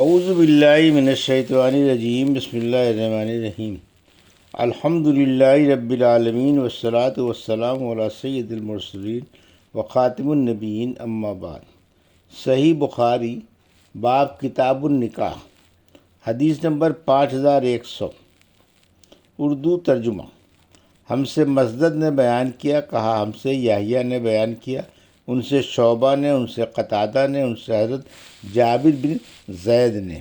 اعوذ باللہ من الشیطان الرجیم بسم اللہ الرحمن الرحیم الحمد للہ رب العالمین والصلاة والسلام علی سید المرسلین وخاتم النبیین اما بعد۔ صحیح بخاری باب کتاب النکاح، حدیث نمبر 5100۔ اردو ترجمہ۔ ہم سے مسدد نے بیان کیا، کہا ہم سے یحییٰ نے بیان کیا، ان سے شعبہ نے، ان سے قتادہ نے، ان سے حضرت جابر بن زید نے،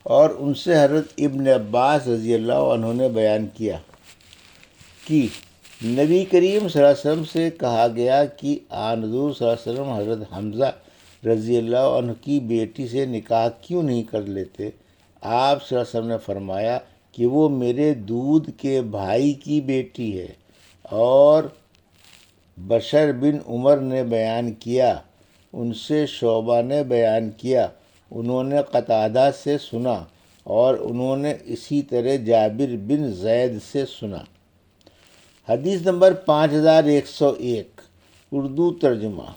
اور ان سے حضرت ابن عباس رضی اللہ عنہ نے بیان کیا کہ نبی کریم صلی اللہ علیہ وسلم سے کہا گیا کہ آن حضور صلی اللہ علیہ وسلم حضرت حمزہ رضی اللہ عنہ کی بیٹی سے نکاح کیوں نہیں کر لیتے؟ آپ صلی اللہ علیہ وسلم نے فرمایا کہ وہ میرے دودھ کے بھائی کی بیٹی ہے۔ اور بشر بن عمر نے بیان کیا، ان سے شعبہ نے بیان کیا، انہوں نے قتادہ سے سنا، اور انہوں نے اسی طرح جابر بن زید سے سنا۔ حدیث نمبر 5101۔ اردو ترجمہ۔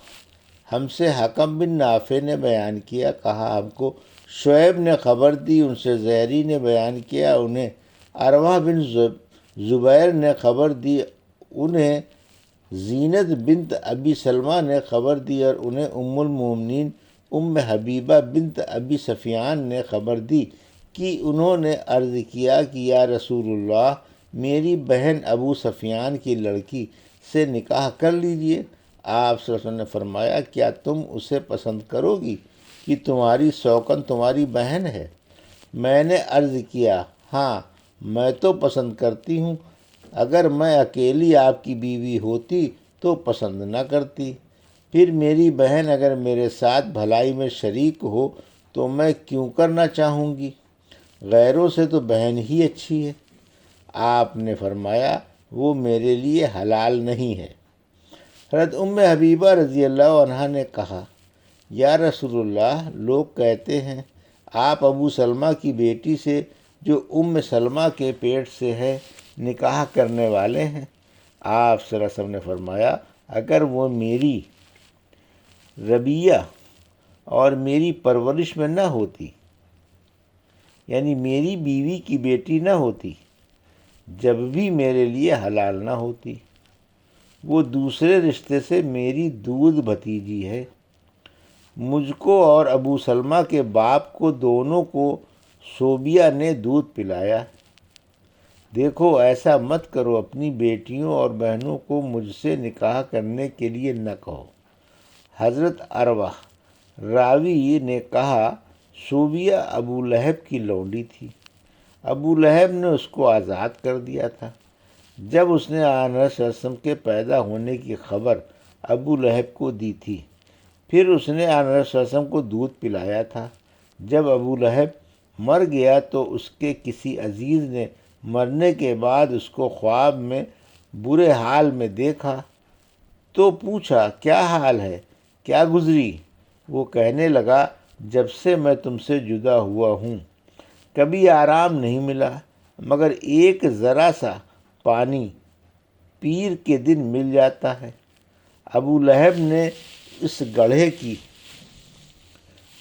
ہم سے حکم بن نافع نے بیان کیا، کہا ہم کو شعیب نے خبر دی، ان سے زہری نے بیان کیا، انہیں عروہ بن زبیر نے خبر دی، انہیں زینت بنت ابی سلمہ نے خبر دی، اور انہیں ام المومنین ام حبیبہ بنت ابی سفیان نے خبر دی کہ انہوں نے عرض کیا کہ یا رسول اللہ، میری بہن ابو سفیان کی لڑکی سے نکاح کر لیجئے۔ آپ صلی اللہ علیہ وسلم نے فرمایا کیا تم اسے پسند کرو گی کہ تمہاری سوکن تمہاری بہن ہے؟ میں نے عرض کیا ہاں، میں تو پسند کرتی ہوں، اگر میں اکیلی آپ کی بیوی ہوتی تو پسند نہ کرتی، پھر میری بہن اگر میرے ساتھ بھلائی میں شریک ہو تو میں کیوں کرنا چاہوں گی؟ غیروں سے تو بہن ہی اچھی ہے۔ آپ نے فرمایا وہ میرے لیے حلال نہیں ہے۔ حضرت ام حبیبہ رضی اللہ عنہا نے کہا یا رسول اللہ، لوگ کہتے ہیں آپ ابو سلمہ کی بیٹی سے جو ام سلمہ کے پیٹ سے ہے نکاح کرنے والے ہیں۔ آپ صلی اللہ علیہ وسلم نے فرمایا اگر وہ میری ربیہ اور میری پرورش میں نہ ہوتی، یعنی میری بیوی کی بیٹی نہ ہوتی، جب بھی میرے لیے حلال نہ ہوتی، وہ دوسرے رشتے سے میری دودھ بھتیجی ہے۔ مجھ کو اور ابو سلمہ کے باپ کو دونوں کو صوبیہ نے دودھ پلایا۔ دیکھو ایسا مت کرو، اپنی بیٹیوں اور بہنوں کو مجھ سے نکاح کرنے کے لیے نہ کہو۔ حضرت عروہ راوی نے کہا صوبیہ ابو لہب کی لونڈی تھی، ابو لہب نے اس کو آزاد کر دیا تھا۔ جب اس نے آن صلی اللہ علیہ وسلم کے پیدا ہونے کی خبر ابو لہب کو دی تھی، پھر اس نے آن صلی اللہ علیہ وسلم کو دودھ پلایا تھا۔ جب ابو لہب مر گیا تو اس کے کسی عزیز نے مرنے کے بعد اس کو خواب میں برے حال میں دیکھا تو پوچھا کیا حال ہے، کیا گزری؟ وہ کہنے لگا جب سے میں تم سے جدا ہوا ہوں کبھی آرام نہیں ملا، مگر ایک ذرا سا پانی پیر کے دن مل جاتا ہے۔ ابو لہب نے اس گڑھے کی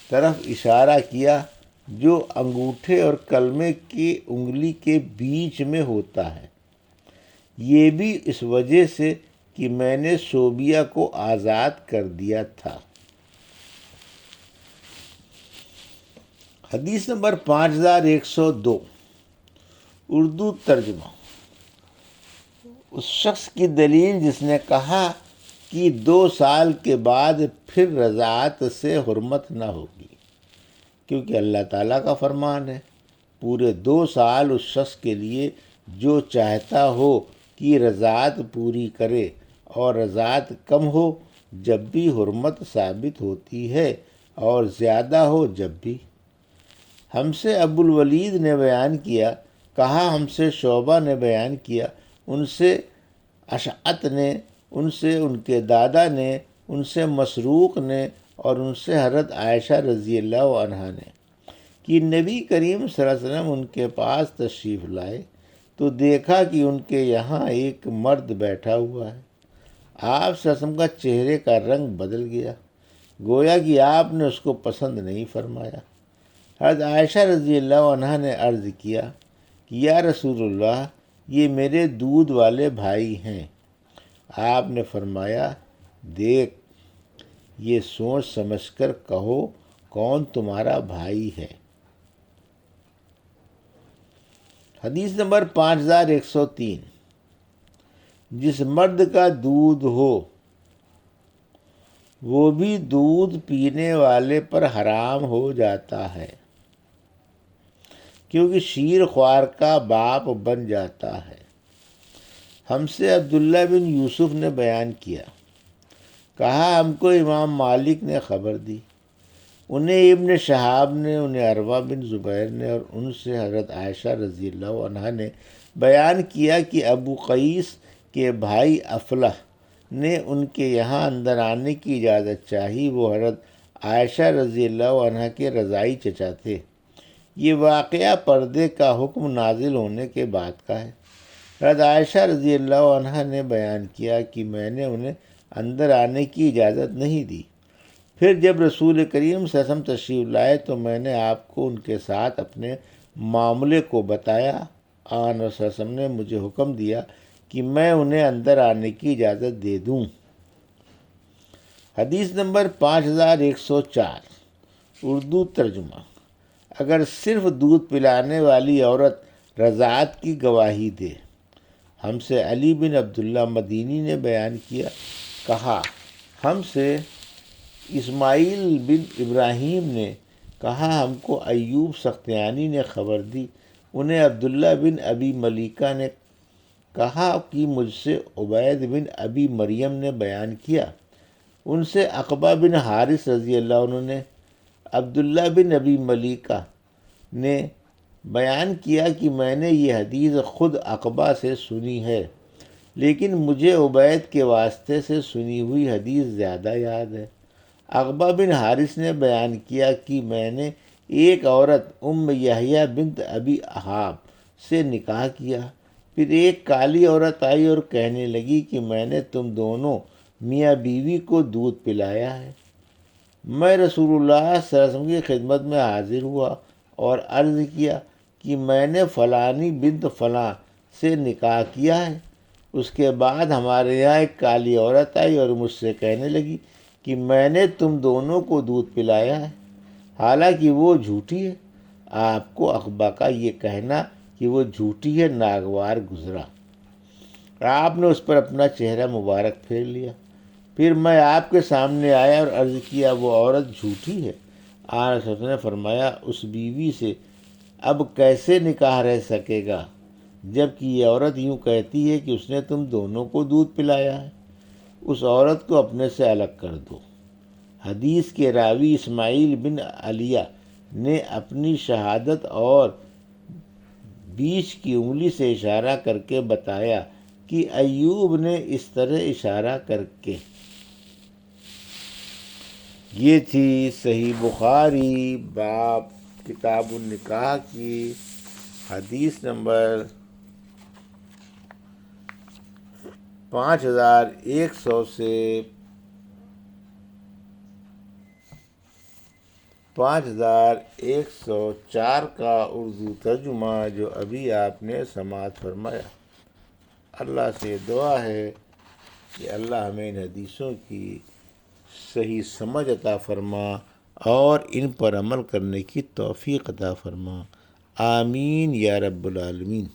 طرف اشارہ کیا جو انگوٹھے اور کلمے کی انگلی کے بیچ میں ہوتا ہے، یہ بھی اس وجہ سے کہ میں نے صوبیہ کو آزاد کر دیا تھا۔ حدیث نمبر 5102۔ اردو ترجمہ۔ اس شخص کی دلیل جس نے کہا کہ 2 سال کے بعد پھر رضاعت سے حرمت نہ ہوگی، کیونکہ اللہ تعالیٰ کا فرمان ہے پورے 2 سال اس شخص کے لیے جو چاہتا ہو کہ رضاعت پوری کرے، اور رضاعت کم ہو جب بھی حرمت ثابت ہوتی ہے، اور زیادہ ہو جب بھی۔ ہم سے ابو الولید نے بیان کیا، کہا ہم سے شعبہ نے بیان کیا، ان سے اشعت نے، ان سے ان کے دادا نے، ان سے مسروق نے، اور ان سے حضرت عائشہ رضی اللہ عنہا نے کہ نبی کریم صلی اللہ علیہ وسلم ان کے پاس تشریف لائے تو دیکھا کہ ان کے یہاں ایک مرد بیٹھا ہوا ہے۔ آپ صلی اللہ علیہ وسلم کا چہرے کا رنگ بدل گیا، گویا کہ آپ نے اس کو پسند نہیں فرمایا۔ حضرت عائشہ رضی اللہ عنہا نے عرض کیا کہ یا رسول اللہ، یہ میرے دودھ والے بھائی ہیں۔ آپ نے فرمایا، دیکھ، یہ سوچ سمجھ کر کہو کون تمہارا بھائی ہے۔ حدیث نمبر 5103۔ جس مرد کا دودھ ہو وہ بھی دودھ پینے والے پر حرام ہو جاتا ہے، کیونکہ شیر خوار کا باپ بن جاتا ہے۔ ہم سے عبداللہ بن یوسف نے بیان کیا، کہا ہم کو امام مالک نے خبر دی، انہیں ابن شہاب نے، انہیں عروہ بن زبیر نے، اور ان سے حضرت عائشہ رضی اللہ عنہا نے بیان کیا کہ ابو قیس کے بھائی افلح نے ان کے یہاں اندر آنے کی اجازت چاہی۔ وہ حضرت عائشہ رضی اللہ عنہا کے رضاعی چچا تھے۔ یہ واقعہ پردے کا حکم نازل ہونے کے بعد کا ہے۔ حضرت عائشہ رضی اللہ عنہا نے بیان کیا کہ میں نے انہیں اندر آنے کی اجازت نہیں دی۔ پھر جب رسول کریم صلی اللہ علیہ وسلم تشریف لائے تو میں نے آپ کو ان کے ساتھ اپنے معاملے کو بتایا۔ آن صلی اللہ علیہ وسلم نے مجھے حکم دیا کہ میں انہیں اندر آنے کی اجازت دے دوں۔ حدیث نمبر 5104، اردو ترجمہ۔ اگر صرف دودھ پلانے والی عورت رضاعت کی گواہی دے۔ ہم سے علی بن عبداللہ مدینی نے بیان کیا، کہا ہم سے اسماعیل بن ابراہیم نے کہا ہم کو ایوب سختیانی نے خبر دی، انہیں عبداللہ بن ابی ملیکہ نے کہا کہ مجھ سے عبید بن ابی مریم نے بیان کیا، ان سے عقبہ بن حارث رضی اللہ عنہ نے، عبداللہ بن ابی ملیکہ نے بیان کیا کہ میں نے یہ حدیث خود عقبہ سے سنی ہے، لیکن مجھے عبید کے واسطے سے سنی ہوئی حدیث زیادہ یاد ہے۔ عقبہ بن حارث نے بیان کیا کہ میں نے ایک عورت ام یحییٰ بنت ابی احاب سے نکاح کیا، پھر ایک کالی عورت آئی اور کہنے لگی کہ میں نے تم دونوں میاں بیوی کو دودھ پلایا ہے۔ میں رسول اللہ صلی اللہ علیہ وسلم کی خدمت میں حاضر ہوا اور عرض کیا کہ میں نے فلانی بنت فلاں سے نکاح کیا ہے۔ اس کے بعد ہمارے یہاں ایک کالی عورت آئی اور مجھ سے کہنے لگی کہ میں نے تم دونوں کو دودھ پلایا ہے، حالانکہ وہ جھوٹی ہے۔ آپ کو عقبہ کا یہ کہنا کہ وہ جھوٹی ہے ناگوار گزرا۔ آپ نے اس پر اپنا چہرہ مبارک پھیر لیا۔ پھر میں آپ کے سامنے آیا اور عرض کیا وہ عورت جھوٹی ہے۔ آن صلی اللہ علیہ وسلم نے فرمایا اس بیوی سے اب کیسے نکاح رہ سکے گا جب کہ یہ عورت یوں کہتی ہے کہ اس نے تم دونوں کو دودھ پلایا ہے؟ اس عورت کو اپنے سے الگ کر دو۔ حدیث کے راوی اسماعیل بن علیہ نے اپنی شہادت اور بیچ کی انگلی سے اشارہ کر کے بتایا کہ ایوب نے اس طرح اشارہ کر کے۔ یہ تھی صحیح بخاری باب کتاب النکاح کی حدیث نمبر 5100 سے 5104 کا اردو ترجمہ جو ابھی آپ نے سماعت فرمایا۔ اللہ سے دعا ہے کہ اللہ ہمیں ان حدیثوں کی صحیح سمجھ عطا فرما اور ان پر عمل کرنے کی توفیق عطا فرما۔ آمین یا رب العالمین۔